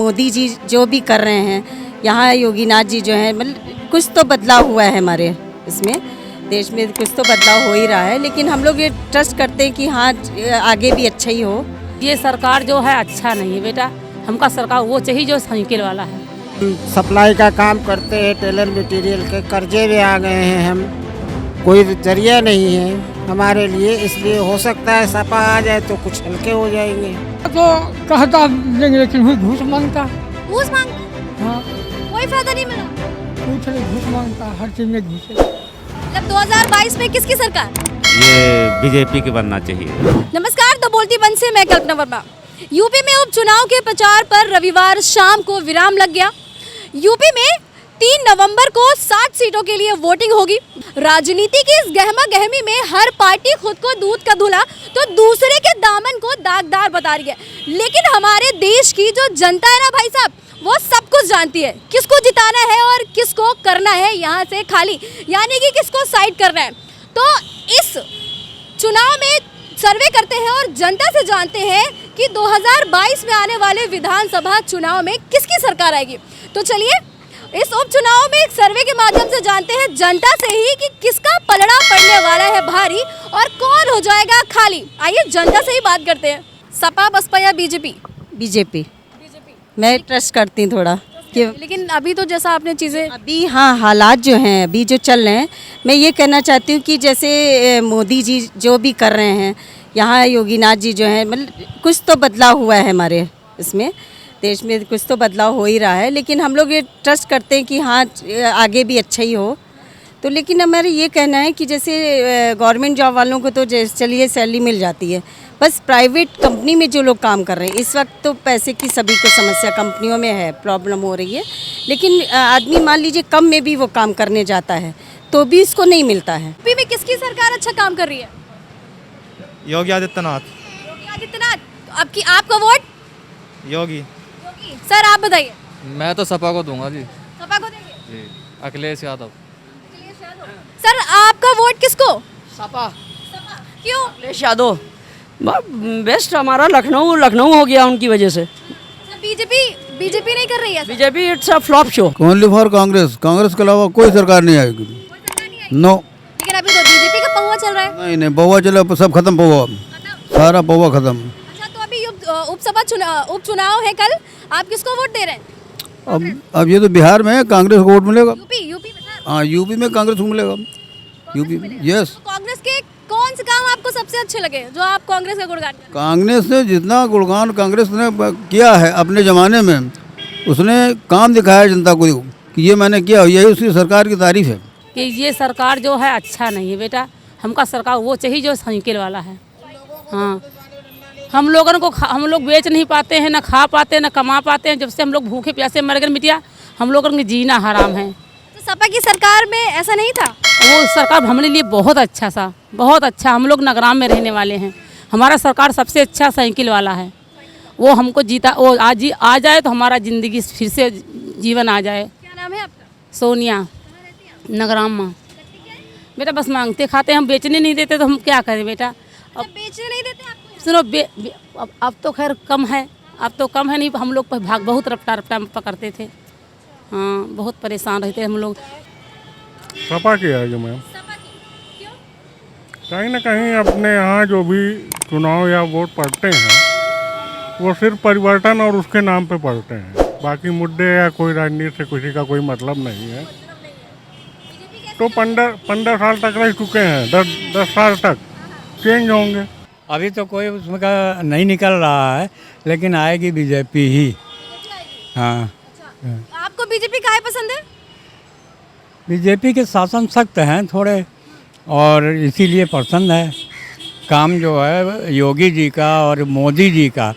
मोदी जी जो भी कर रहे हैं, यहाँ योगीनाथ जी जो हैं, मतलब कुछ तो बदलाव हुआ है हमारे इसमें देश में, कुछ तो बदलाव हो ही रहा है। लेकिन हम लोग ये ट्रस्ट करते हैं कि हाँ आगे भी अच्छा ही हो। ये सरकार जो है अच्छा नहीं है बेटा, हमका सरकार वो चाहिए जो साइकिल वाला है। सप्लाई का काम करते हैं, टेलर मटेरियल के कर्जे में आ गए हैं हम, कोई जरिया नहीं है हमारे लिए, इसलिए हो सकता है सपा आ जाए तो कुछ हल्के हो जाएंगे। तो कहता लेंगे लेकिन हुई घूस मांगता। घूस मांगता? हाँ, कोई फायदा नहीं मिला। कुछ नहीं, घूस मांगता, हर चीज में घूस है। मतलब 2022 में किसकी सरकार? ये बीजेपी के बनना चाहिए। नमस्कार, द बोलती बन से मैं कल्पना वर्मा। यूपी में उपचुनाव के प्रचार पर रविवार शाम को विराम लग गया। यूपी में 3 नवंबर को 60 सीटों के लिए वोटिंग होगी। राजनीति की इस गहमा गहमी में हर पार्टी खुद को दूध का धुला तो दूसरे के दामन को दागदार बता रही है। लेकिन हमारे देश की जो जनता है ना भाई साहब, वो सब कुछ जानती है, किसको जिताना है और किसको करना है यहाँ से खाली, यानी कि किसको साइड करना है। तो इस चुनाव में सर्वे करते हैं और जनता से जानते हैं कि 2022 में आने वाले विधानसभा चुनाव में किसकी सरकार आएगी। तो चलिए इस उपचुनाव में एक सर्वे के माध्यम से जानते हैं जनता से ही कि किसका पलड़ा पड़ने वाला है भारी और कौन हो जाएगा खाली। आइए जनता से ही बात करते हैं। सपा, बसपा या बीजेपी? बीजेपी मैं ट्रस्ट करती हूँ थोड़ा कि लेकिन अभी तो जैसा आपने चीज़ें अभी हाँ हालात जो हैं अभी जो चल रहे हैं, मैं ये कहना चाहती हूँ कि जैसे मोदी जी जो भी कर रहे हैं, यहाँ योगीनाथ जी जो हैं, मतलब कुछ तो बदलाव हुआ है हमारे इसमें देश में, कुछ तो बदलाव हो ही रहा है। लेकिन हम लोग ये ट्रस्ट करते हैं कि हाँ आगे भी अच्छा ही हो। तो लेकिन हमारा ये कहना है कि जैसे गवर्नमेंट जॉब वालों को तो चलिए सैलरी मिल जाती है, बस प्राइवेट कंपनी में जो लोग काम कर रहे हैं इस वक्त तो पैसे की सभी को समस्या कंपनियों में है, प्रॉब्लम हो रही है। लेकिन आदमी मान लीजिए कम में भी वो काम करने जाता है तो भी इसको नहीं मिलता है। यूपी में किसकी सरकार अच्छा काम कर रही है? योगी आदित्यनाथ। योगी आदित्यनाथ। आपका वोट? योगी। योगी। सर आप बताइए। मैं तो सपा को दूंगा जी। सपा को देंगे? जी, अखिलेश यादव। सर आपका वोट किसको? सपा। क्यों? अखिलेश यादव बेस्ट, हमारा लखनऊ हो गया उनकी वजह से। बीजेपी नहीं कर रही है? BJP it's a flop show. Only for Congress के अलावा कोई सरकार नहीं आएगी। नो। लेकिन अभी तो बीजेपी का पहुआ चल रहा है। नहीं पौवा चले, सब खत्म, पौवा सारा पौवा खत्म। अच्छा, तो अभी उपचुनाव है कल, आप किसको वोट दे रहे हैं? अब ये तो बिहार में कांग्रेस को वोट मिलेगा। यूपी में सर? हाँ, यूपी में कांग्रेस को मिलेगा। यूपी में यस। तो कांग्रेस के कौन से काम आपको सबसे अच्छे लगे जो आप कांग्रेस का गुणगान करें? कांग्रेस ने जितना गुणगान कांग्रेस ने किया है अपने ज़माने में, उसने काम दिखाया जनता को कि ये मैंने किया, यही उसकी सरकार की तारीफ है। कि ये सरकार जो है अच्छा नहीं है बेटा, हमका सरकार वो चाहिए जो साइकिल वाला है। हाँ, हम लोग बेच नहीं पाते हैं, ना खा पाते हैं, ना कमा पाते हैं। जब से हम लोग भूखे प्यासे मर गए मिटिया, हम लोगों का जीना हराम है। तो सपा की सरकार में ऐसा नहीं था? वो सरकार हमारे लिए बहुत अच्छा। हम लोग नगराम में रहने वाले हैं, हमारा सरकार सबसे अच्छा साइकिल वाला है। वो हमको जीता, वो आज आ जाए तो हमारा ज़िंदगी फिर से जीवन आ जाए। क्या नाम है आपका? सोनिया। नगराम माँ। बेटा बस मांगते खाते हैं, हम बेचने नहीं देते तो हम क्या करें बेटा। अब बेचने नहीं देते आपको? सुनो अब तो खैर कम है, नहीं हम लोग बहुत रफ्ता पकड़ते थे। हाँ, बहुत परेशान रहते हम लोग। सपा की आएगी मैम। कहीं ना कहीं अपने यहाँ जो भी चुनाव या वोट पड़ते हैं वो सिर्फ परिवर्तन और उसके नाम पे पड़ते हैं, बाकी मुद्दे या कोई राजनीति से किसी का कोई मतलब नहीं है। तो 15 साल तक रह चुके हैं, 10 साल तक चेंज होंगे। अभी तो कोई उसमें का नहीं निकल रहा है, लेकिन आएगी बीजेपी ही। हाँ। आपको बीजेपी काहे पसंद है? बीजेपी के शासन सख्त हैं थोड़े, और इसीलिए पसंद है। काम जो है योगी जी का और मोदी जी का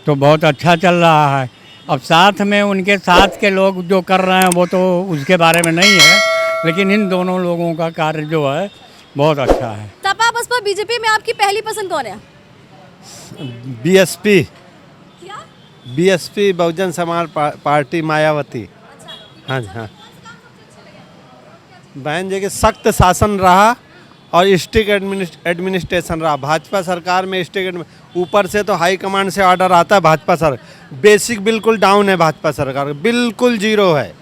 तो बहुत अच्छा चल रहा है। अब साथ में उनके साथ के लोग जो कर रहे हैं वो तो उसके बारे में नहीं है, लेकिन इन दोनों लोगों का कार्य जो है बहुत अच्छा है। सपा, बसपा, बीजेपी में आपकी पहली पसंद कौन है? बीएसपी। क्या? BSP Bahujan Samaj party, Mayawati. हाँ जी हाँ। बहन जी के सख्त शासन रहा और स्ट्रिक्ट एडमिनिस्ट्रेशन रहा। भाजपा सरकार में स्ट्रिक्ट, ऊपर से तो हाई कमांड से ऑर्डर आता है भाजपा सर, बेसिक बिल्कुल डाउन है भाजपा सरकार, बिल्कुल जीरो है।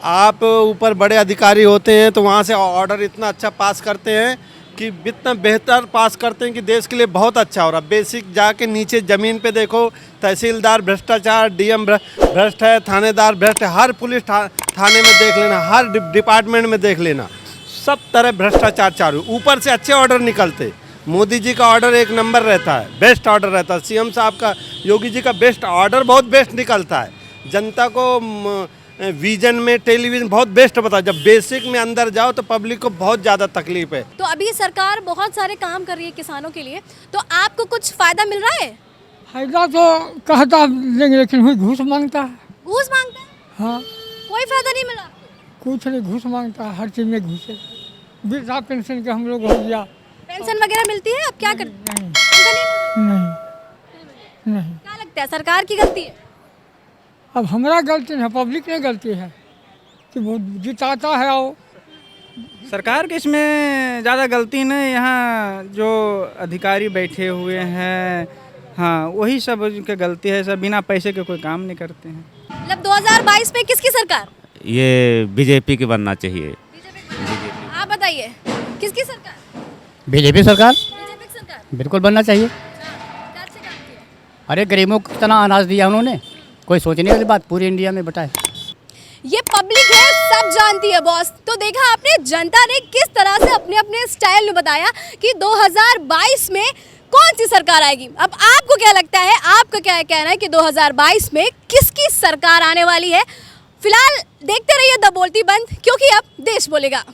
आप ऊपर बड़े अधिकारी होते हैं तो वहाँ से ऑर्डर इतना अच्छा पास करते हैं कि इतना बेहतर पास करते हैं कि देश के लिए बहुत अच्छा हो रहा। बेसिक जाके नीचे ज़मीन पे देखो, तहसीलदार भ्रष्टाचार, डीएम भ्रष्ट है, थानेदार भ्रष्ट है, हर पुलिस थाने में देख लेना, हर डिपार्टमेंट में देख लेना, सब तरह भ्रष्टाचार चालू। ऊपर से अच्छे ऑर्डर निकलते, मोदी जी का ऑर्डर एक नंबर रहता है, बेस्ट ऑर्डर रहता है। सीएम साहब का, योगी जी का बेस्ट ऑर्डर बहुत बेस्ट निकलता है। जनता को विजन में, टेलीविजन बहुत बेस्ट बता। जब बेसिक में अंदर जाओ तो पब्लिक को बहुत ज़्यादा तकलीफ है। तो अभी सरकार बहुत सारे काम कर रही है किसानों के लिए, तो आपको कुछ फायदा मिल रहा है? फायदा तो कहता देंगे लेकिन हुई घूस मांगता है। घूस मांगता है? हाँ, कोई फायदा नहीं मिला? कुछ नहीं, घूस मांगता है, हर चीज़ में घूस है। वृद्धा पेंशन के हम लोग हो गया। पेंशन वगैरह मिलती है? अब क्या करते हैं? नहीं, क्या लगता है सरकार की गलती है? अब हमारा गलती है, पब्लिक ने गलती है कि वो जिताता है। और सरकार के इसमें ज़्यादा गलती नहीं, यहाँ जो अधिकारी बैठे हुए हैं, हाँ वही सब उनकी गलती है। सब बिना पैसे के कोई काम नहीं करते हैं। मतलब 2022 में किसकी सरकार? ये बीजेपी की बनना चाहिए। आप बताइए, किसकी सरकार? बीजेपी सरकार बीजेपी की सरकार। बिल्कुल बनना चाहिए। क्या अच्छे काम किए? अरे गरीबों को कितना अनाज दिया उन्होंने, कोई सोचने वाली बात पूरी इंडिया में बताए। ये पब्लिक है, सब जानती है बॉस। तो देखा आपने, जनता ने किस तरह से अपने अपने स्टाइल में बताया कि 2022 में कौन सी सरकार आएगी। अब आपको क्या लगता है, आपका क्या कहना है कि 2022 में किसकी सरकार आने वाली है? फिलहाल देखते रहिए द बोलती बंद, क्योंकि अब देश बोलेगा।